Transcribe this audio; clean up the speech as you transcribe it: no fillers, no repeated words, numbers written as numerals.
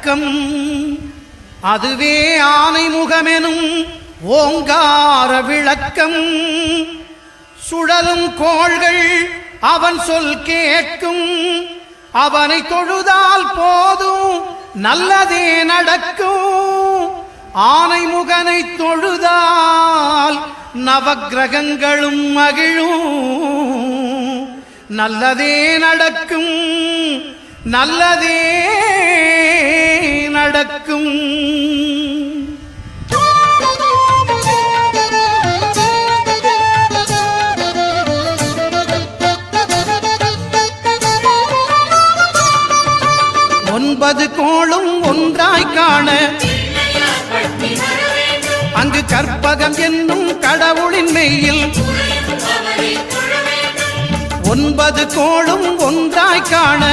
அடக்கம். அதுவே ஆனைமுகமெனும் ஓங்கார விளக்கம். சுழலும் கோள்கள் அவன் சொல் கேட்கும். அவனை தொழுதால் போதும் நல்லதே நடக்கும். ஆனைமுகனை தொழுதால் நவக்கிரகங்களும் மகிழும். நல்லதே நடக்கும், நல்லதே நடக்கும். ஒன்பது கோளும் ஒன்றாய் காண அங்கு கற்பகம் என்னும் கடவுளின் மெய்யில். ஒன்பது கோளும் ஒன்றாய் காண